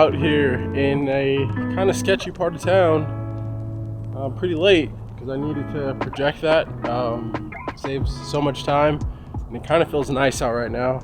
out here in a kind of sketchy part of town pretty late because I needed to project that. Saves so much time, and it kind of feels nice out right now.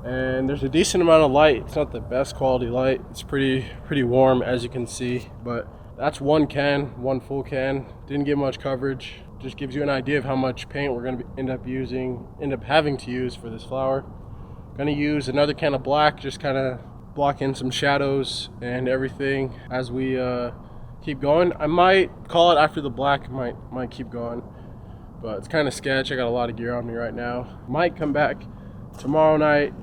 And there's a decent amount of light. It's not the best quality light. It's pretty warm, as you can see, but that's one full can. Didn't get much coverage. Just gives you an idea of how much paint we're going to end up having to use for this flower. Going to use another can of black, just kind of block in some shadows and everything as we keep going. I might call it after the black. Might keep going, but it's kind of sketch. I got a lot of gear on me right now. Might come back tomorrow night,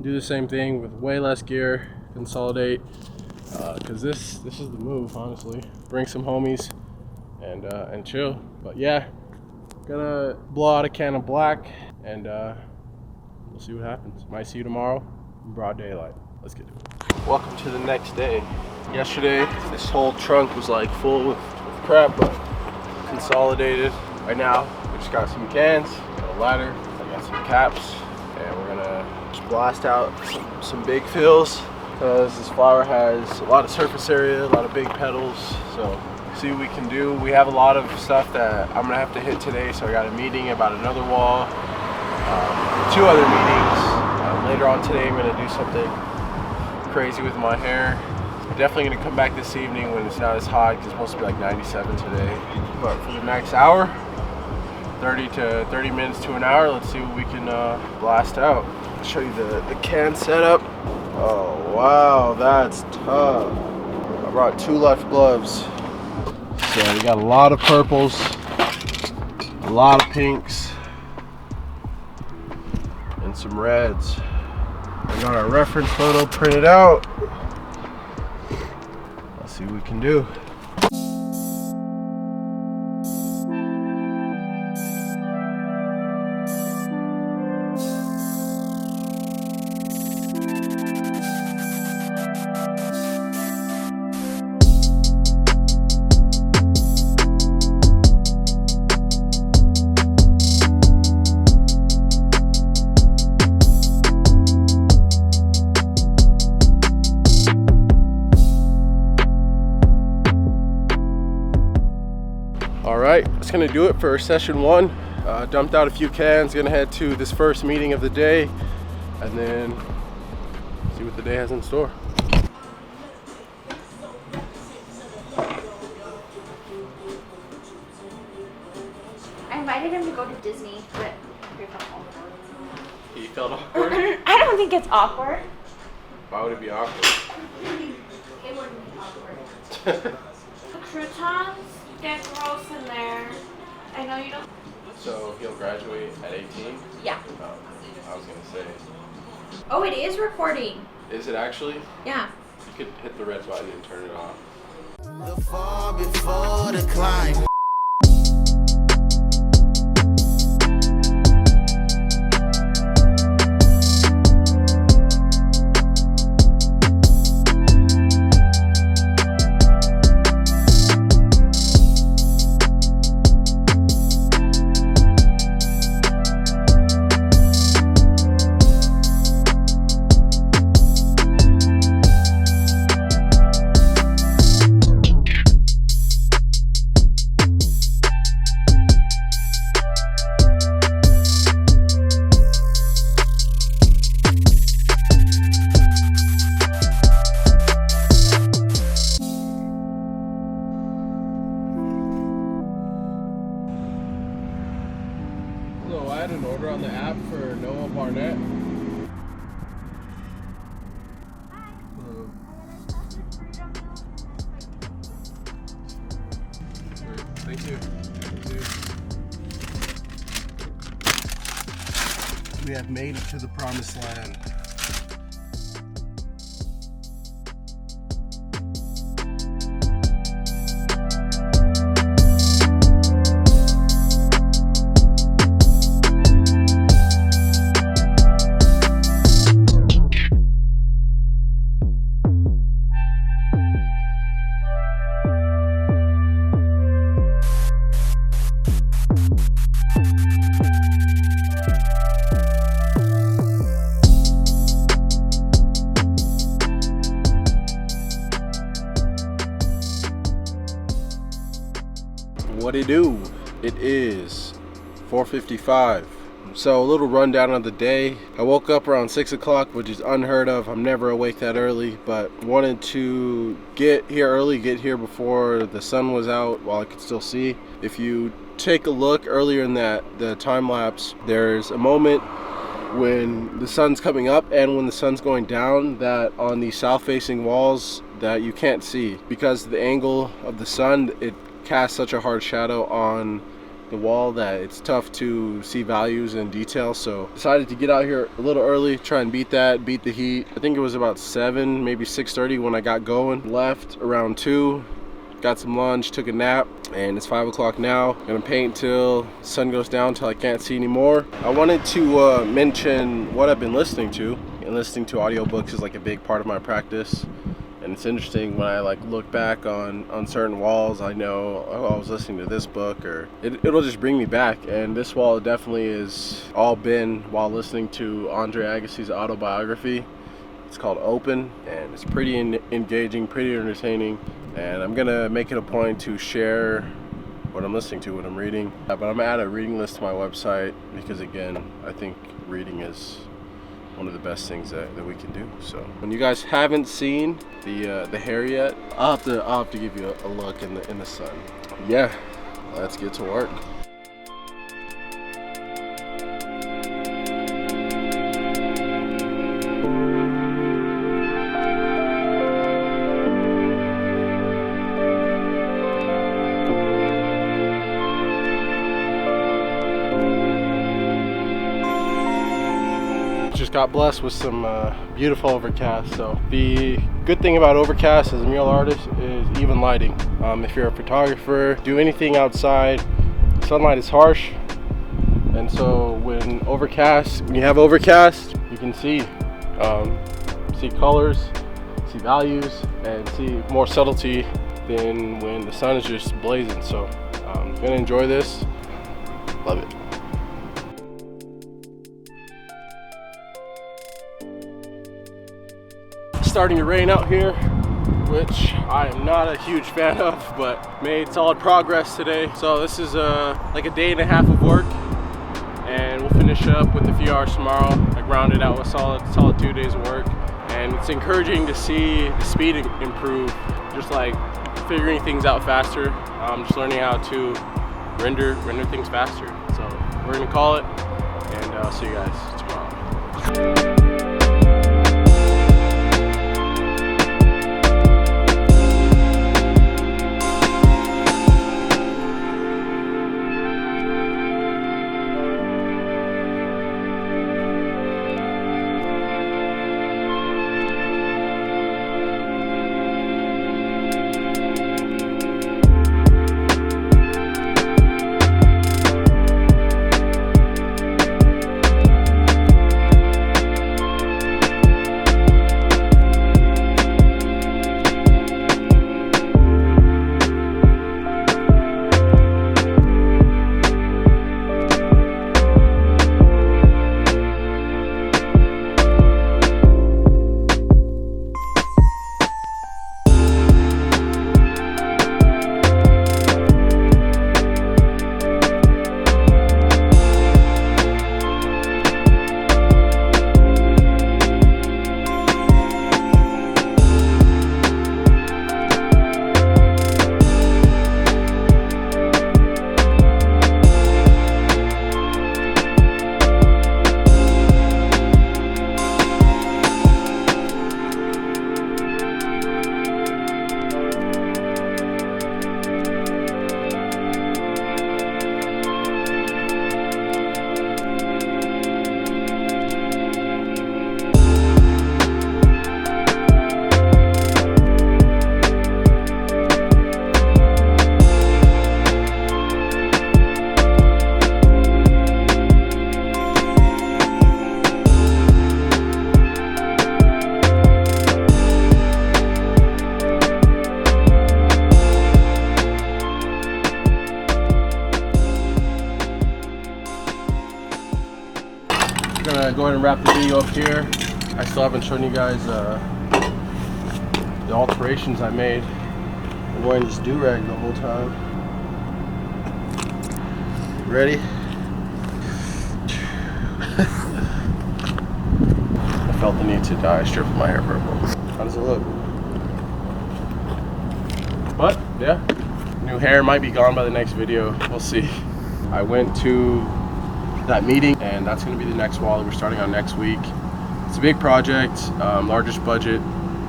do the same thing with way less gear, consolidate, because this is the move, honestly. Bring some homies and chill. But yeah, gonna blow out a can of black, and we'll see what happens. Might see you tomorrow in broad daylight. Let's get to it. Welcome to the next day. Yesterday, this whole trunk was like full with crap, but consolidated. Right now, we just got some cans, got a ladder, I got some caps, and we're gonna just blast out some big fills because this flower has a lot of surface area, a lot of big petals. So see what we can do. We have a lot of stuff that I'm gonna have to hit today, so I got a meeting about another wall, 2 other meetings. Later on today, I'm gonna do something crazy with my hair. Definitely gonna come back this evening when it's not as hot, because it's supposed to be like 97 today. But for the next hour, 30 minutes to an hour, let's see what we can blast out. I'll show you the can setup. Oh wow, that's tough. I brought 2 left gloves. So we got a lot of purples, a lot of pinks, and some reds. I got our reference photo printed out. Let's see what we can do. Alright, that's gonna do it for session 1. Dumped out a few cans, gonna head to this first meeting of the day and then see what the day has in store. I invited him to go to Disney, but he felt awkward. He felt awkward? I don't think it's awkward. Why would it be awkward? It wouldn't be awkward. Croutons get gross in there. I know you don't. So he'll graduate at 18? Yeah. I was gonna say. Oh, it is recording. Is it actually? Yeah. You could hit the red button and turn it off. The fall before the climb. So I had an order on the app for Noah Barnett. Thank you. We have made it to the promised land. What it do? It is 4:55. So a little rundown of the day. I woke up around 6 o'clock, which is unheard of. I'm never awake that early, but wanted to get here early, get here before the sun was out while I could still see. If you take a look earlier in the time lapse, there's a moment when the sun's coming up and when the sun's going down that on the south facing walls that you can't see because of the angle of the sun. It casts such a hard shadow on the wall that it's tough to see values and detail. So decided to get out here a little early, try and beat the heat. I think it was about 7, maybe 6:30 when I got going. Left around 2, got some lunch, took a nap, and it's 5 o'clock now. Gonna paint till the sun goes down till I can't see anymore. I wanted to mention what I've been listening to, and listening to audiobooks is like a big part of my practice. And it's interesting when I like look back on certain walls, I know, oh, I was listening to this book, or it'll just bring me back. And this wall definitely is all been while listening to Andre Agassi's autobiography. It's called Open, and it's pretty engaging, pretty entertaining. And I'm gonna make it a point to share what I'm listening to, what I'm reading. But I'm gonna add a reading list to my website because, again, I think reading is one of the best things that we can do. So when you guys haven't seen the hair yet, I'll have to give you a look in the sun. Yeah, let's get to work. Just got blessed with some beautiful overcast. So the good thing about overcast as a mural artist is even lighting. If you're a photographer, do anything outside, sunlight is harsh, and so when you have overcast, you can see colors, see values, and see more subtlety than when the sun is just blazing. So I'm gonna enjoy this. Love it. Starting to rain out here, which I am not a huge fan of, but made solid progress today. So this is like a day and a half of work, and we'll finish up with a few hours tomorrow. Like rounded out with solid 2 days of work, and it's encouraging to see the speed improve. Just like figuring things out faster. Just learning how to render things faster. So we're gonna call it, and I'll see you guys tomorrow. Gonna go ahead and wrap the video up here. I still haven't shown you guys the alterations I made. I'm going to just do-rag the whole time. ready? I felt the need to dye a strip of my hair purple. How does it look? But yeah, new hair might be gone by the next video. We'll see. I went to that meeting, and that's going to be the next wall that we're starting on next week. It's a big project, largest budget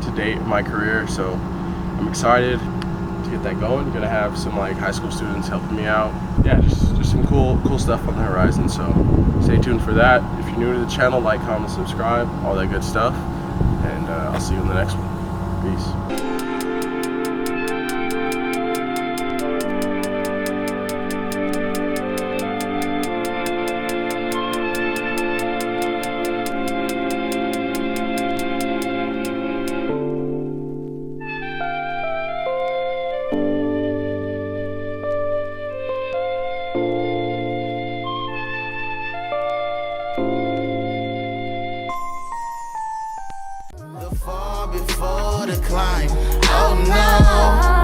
to date in my career, so I'm excited to get that going. I'm gonna have some like high school students helping me out. Yeah, just some cool stuff on the horizon, so stay tuned for that. If you're new to the channel, like, comment, subscribe, all that good stuff, and I'll see you in the next one. Peace. The fall before the climb. Oh no.